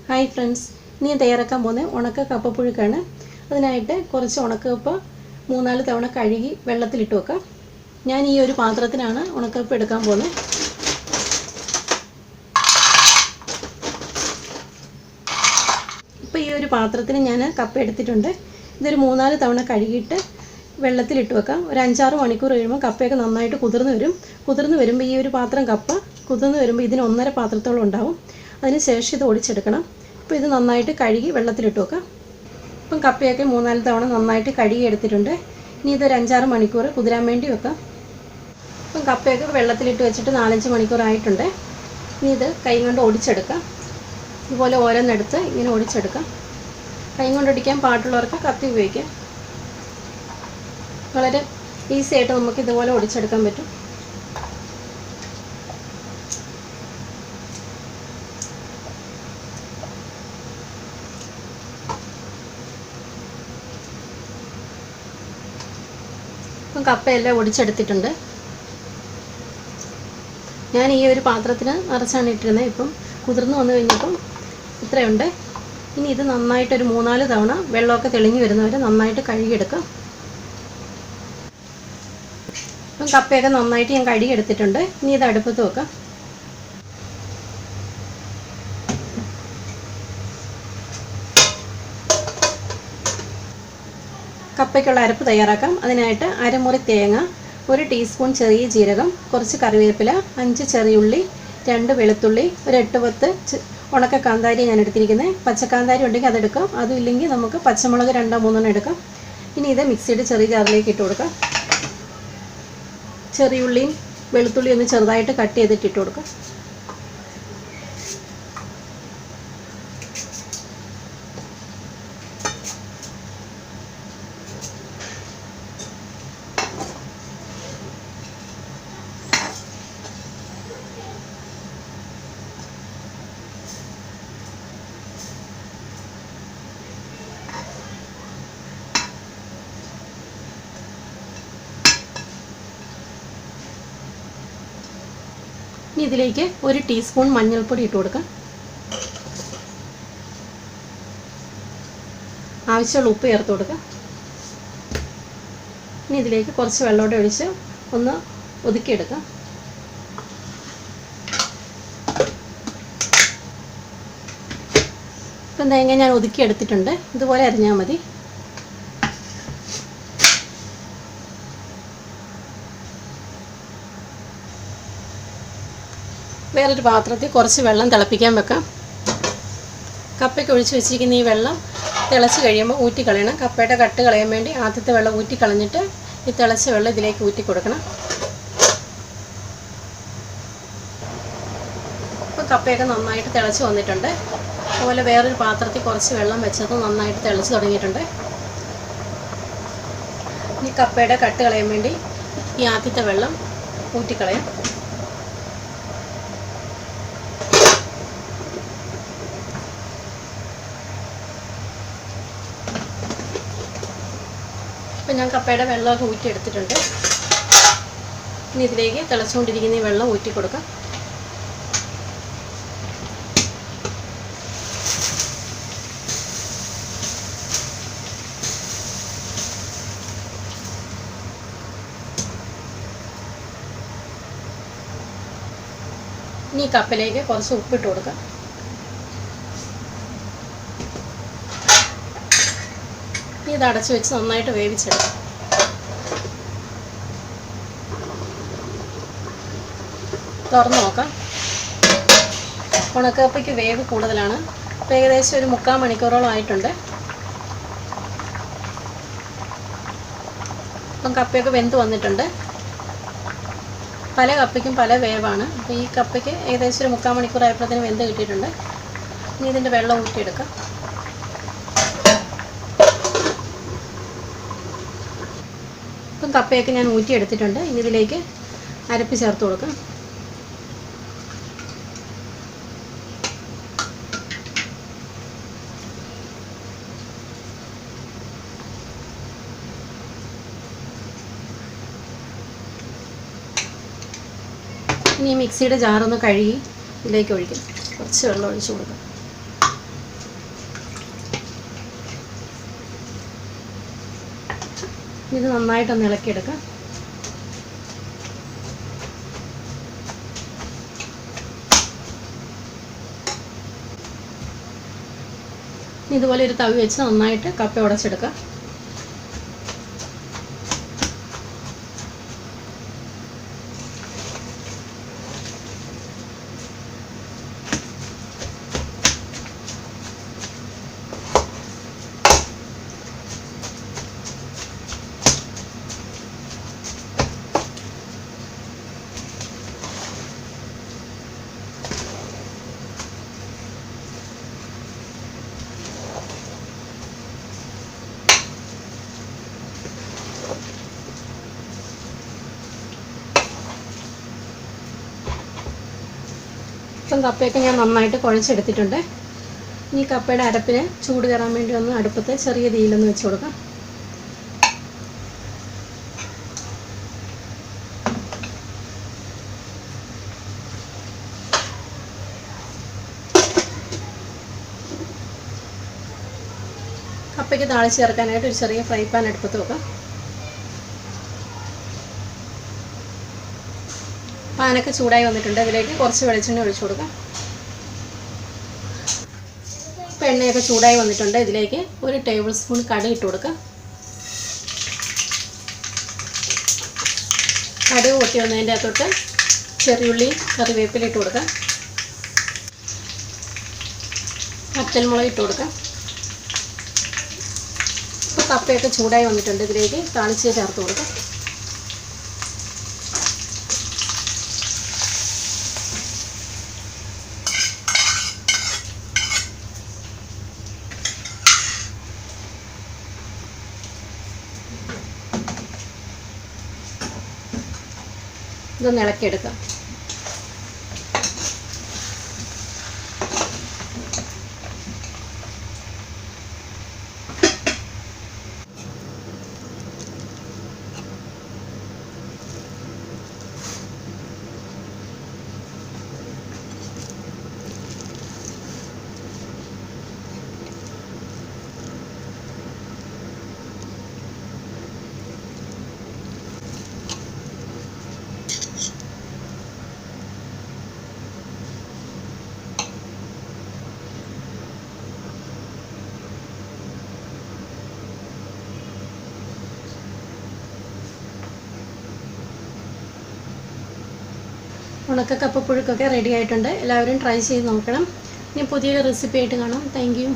Hi friends, ഇനി ഞാൻ തയ്യാറാക്കാൻ പോകുന്നത് ഉണക്ക കപ്പപ്പുഴുക്കാണ്. അതിനായിട്ട് കുറച്ച് ഉണക്കക്കപ്പ 3-4 തവണ കഴുകി വെള്ളത്തിലിട്ട് വെക്കാം. ഞാൻ ഈ ഒരു പാത്രത്തിനാണ് ഉണക്കക്കപ്പ എടുക്കാൻ പോകുന്നത്. ഇപ്പോൾ ഈ ഒരു പാത്രത്തിന് ഞാൻ കപ്പ എടുത്തിട്ടുണ്ട്. ഇതൊരു 3-4 തവണ കഴുകിയിട്ട് വെള്ളത്തിലിട്ട് വെക്കാം. ഒരു 5-6 മണിക്കൂർ കഴിയുമ്പോൾ കപ്പയൊക്കെ നന്നായിട്ട് കുതിർന്ന് വരുമ്പോൾ ഈ ഒരു പാത്രം കപ്പ കുതിർന്ന് വരുമ്പോൾ ഇതിന് 1.5 പാത്രത്തോളം ഉണ്ടാവും. അതിന് ശേഷം ഇത് ഒടിച്ചെടുക്കണം. ഇപ്പോൾ ഇത് നന്നായിട്ട് കഴുകി വെള്ളത്തിലിട്ട് വെക്കാം. ഇപ്പം കപ്പയൊക്കെ 3-4 തവണ നന്നായിട്ട് കഴുകി എടുത്തിട്ടുണ്ട്. ഇനി ഇതൊരു 5-6 മണിക്കൂർ കുതിരാൻ വേണ്ടി വെക്കാം. ഇപ്പം കപ്പയൊക്കെ വെള്ളത്തിലിട്ട് വെച്ചിട്ട് 4-5 മണിക്കൂറായിട്ടുണ്ട്. ഇനി ഇത് കൈ കൊണ്ട് ഒടിച്ചെടുക്കാം. ഇതുപോലെ ഓരോന്നെടുത്ത് ഇങ്ങനെ ഒടിച്ചെടുക്കാം. കൈ കൊണ്ട് ഒടിക്കാൻ പാടുള്ളവർക്ക് കത്തി ഉപയോഗിക്കാം. വളരെ ഈസി ആയിട്ട് നമുക്ക് ഇതുപോലെ ഒടിച്ചെടുക്കാൻ പറ്റും. ഇപ്പം കപ്പയെല്ലാം ഒടിച്ചെടുത്തിട്ടുണ്ട്. ഞാൻ ഈ ഒരു പാത്രത്തിന് നിറച്ചാണ് ഇട്ടിരുന്നത്. ഇപ്പം കുതിർന്ന് വന്നു കഴിഞ്ഞപ്പം ഇത്രയുണ്ട്. ഇനി ഇത് നന്നായിട്ടൊരു 3-4 തവണ വെള്ളമൊക്കെ തെളിഞ്ഞു വരുന്നവരെ നന്നായിട്ട് കഴുകിയെടുക്കാം. ഇപ്പം കപ്പയൊക്കെ നന്നായിട്ട് ഞാൻ കഴുകിയെടുത്തിട്ടുണ്ട്. ഇനി ഇത് അടുപ്പത്ത് വെക്കാം. കപ്പയ്ക്കുള്ള അരപ്പ് തയ്യാറാക്കാം. അതിനായിട്ട് അരമുറി തേങ്ങ, 1 ടീസ്പൂൺ ചെറിയ ജീരകം, കുറച്ച് കറിവേപ്പില, 5 ചെറിയുള്ളി, 2 വെളുത്തുള്ളി, ഒരു 8-10 ഉണക്ക കാന്താരി ഞാൻ എടുത്തിരിക്കുന്നത്. പച്ചക്കാന്താരി ഉണ്ടെങ്കിൽ അതെടുക്കാം. അതും ഇല്ലെങ്കിൽ നമുക്ക് പച്ചമുളക് 2-3 എടുക്കാം. ഇനി ഇത് മിക്സിയുടെ ചെറിയ ജാറിലേക്ക് ഇട്ട് കൊടുക്കാം. ചെറിയുള്ളിയും വെളുത്തുള്ളിയും ഒന്ന് ചെറുതായിട്ട് കട്ട് ചെയ്തിട്ട് ഇട്ട് കൊടുക്കാം. ഇനി ഇതിലേക്ക് 1 ടീസ്പൂൺ മഞ്ഞൾപ്പൊടി ഇട്ട് കൊടുക്കാം. ആവശ്യമുള്ള ഉപ്പ് ചേർത്ത് കൊടുക്കാം. ഇനി ഇതിലേക്ക് കുറച്ച് വെള്ളമോടെ ഒഴിച്ച് ഒന്ന് ഒതുക്കിയെടുക്കാം. ഇപ്പം തേങ്ങ ഞാൻ ഒതുക്കിയെടുത്തിട്ടുണ്ട്. ഇതുപോലെ അരിഞ്ഞാൽ മതി. വേറൊരു പാത്രത്തിൽ കുറച്ച് വെള്ളം തിളപ്പിക്കാൻ വെക്കാം. കപ്പയ്ക്ക് ഒഴിച്ച് വെച്ചിരിക്കുന്ന ഈ വെള്ളം തിളച്ച് കഴിയുമ്പോൾ ഊറ്റിക്കളയണം. കപ്പയുടെ കട്ട് കളയാൻ വേണ്ടി ആദ്യത്തെ വെള്ളം ഊറ്റിക്കളഞ്ഞിട്ട് ഈ തിളച്ച വെള്ളം ഇതിലേക്ക് ഊറ്റി കൊടുക്കണം. ഇപ്പോൾ കപ്പയൊക്കെ നന്നായിട്ട് തിളച്ച് വന്നിട്ടുണ്ട്. അതുപോലെ വേറൊരു പാത്രത്തിൽ കുറച്ച് വെള്ളം വെച്ചത് നന്നായിട്ട് തിളച്ച് തുടങ്ങിയിട്ടുണ്ട്. ഈ കപ്പയുടെ കട്ട് കളയാൻ വേണ്ടി ഈ ആദ്യത്തെ വെള്ളം ഊറ്റിക്കളയാം. ഇപ്പം ഞാൻ കപ്പയുടെ വെള്ളമൊക്കെ ഊറ്റിയെടുത്തിട്ടുണ്ട്. ഇനി ഇതിലേക്ക് തിളച്ചുകൊണ്ടിരിക്കുന്ന ഈ വെള്ളം ഊറ്റി കൊടുക്കാം. ഇനി ഈ കപ്പിലേക്ക് കുറച്ച് ഉപ്പിട്ട് കൊടുക്കാം. ഇത് അടച്ചു വെച്ച് നന്നായിട്ട് വേവിച്ചെടുക്കാം. തുറന്ന് നോക്കാം. ഉണക്കക്കപ്പയ്ക്ക് വേവ് കൂടുതലാണ്. ഇപ്പോൾ ഏകദേശം ഒരു 3/4 മണിക്കൂറോളം ആയിട്ടുണ്ട്. ഇപ്പം കപ്പയൊക്കെ വെന്ത് വന്നിട്ടുണ്ട്. പല കപ്പയ്ക്കും പല വേവാണ്. അപ്പോൾ ഈ കപ്പയ്ക്ക് ഏകദേശം ഒരു 3/4 മണിക്കൂർ ആയപ്പോഴത്തേന് വെന്ത് കിട്ടിയിട്ടുണ്ട്. ഇനി ഇതിൻ്റെ വെള്ളം ഊറ്റിയെടുക്കാം. ഇപ്പം കപ്പയൊക്കെ ഞാൻ ഊറ്റിയെടുത്തിട്ടുണ്ട്. ഇനി ഇതിലേക്ക് അരപ്പ് ചേർത്ത് കൊടുക്കാം. ഇനി മിക്സിയുടെ ജാറൊന്ന് കഴുകി ഇതിലേക്ക് ഒഴിക്കും. കുറച്ച് വെള്ളം ഒഴിച്ച് കൊടുക്കാം. ഇത് നന്നായിട്ടൊന്ന് ഇളക്കിയെടുക്കാം. ഇതുപോലെ ഒരു തവി വെച്ച് നന്നായിട്ട് കപ്പ ഉടച്ചെടുക്കാം. ഇപ്പം കപ്പയൊക്കെ ഞാൻ നന്നായിട്ട് കുഴച്ചെടുത്തിട്ടുണ്ട്. ഇനി കപ്പയുടെ അരപ്പിന് ചൂട് കയറാൻ വേണ്ടി ഒന്ന് അടുപ്പത്ത് ചെറിയ തീയിലൊന്ന് വെച്ച് കൊടുക്കാം. കപ്പയ്ക്ക് താളിച്ച് ചേർക്കാനായിട്ട് ഒരു ചെറിയ ഫ്രൈ പാൻ അടുപ്പത്ത് വെക്കാം. പാനൊക്കെ ചൂടായി വന്നിട്ടുണ്ട്. അതിലേക്ക് കുറച്ച് വെളിച്ചെണ്ണ ഒഴിച്ചു കൊടുക്കാം. ഇപ്പം എണ്ണയൊക്കെ ചൂടായി വന്നിട്ടുണ്ട്. ഇതിലേക്ക് 1 ടേബിൾ സ്പൂൺ കടുക് ഇട്ട് കൊടുക്കാം. കടുക് പൊട്ടി വന്നതിൻ്റെ അകത്തോട്ട് ചെറിയുള്ളി കറിവേപ്പില ഇട്ട് കൊടുക്കാം. വറ്റൽമുളക് ഇട്ട് കൊടുക്കാം. ഇപ്പോൾ കപ്പയൊക്കെ ചൂടായി വന്നിട്ടുണ്ട്. ഇതിലേക്ക് താളിച്ച് ചേർത്ത് കൊടുക്കാം. ഇതൊന്ന് ഇളക്കിയെടുക്കാം. ഉണക്കക്കപ്പ പുഴുക്കൊക്കെ റെഡി ആയിട്ടുണ്ട്. എല്ലാവരും ട്രൈ ചെയ്ത് നോക്കണം. ഇനി പുതിയൊരു റെസിപ്പി ആയിട്ട് കാണാം. Thank you.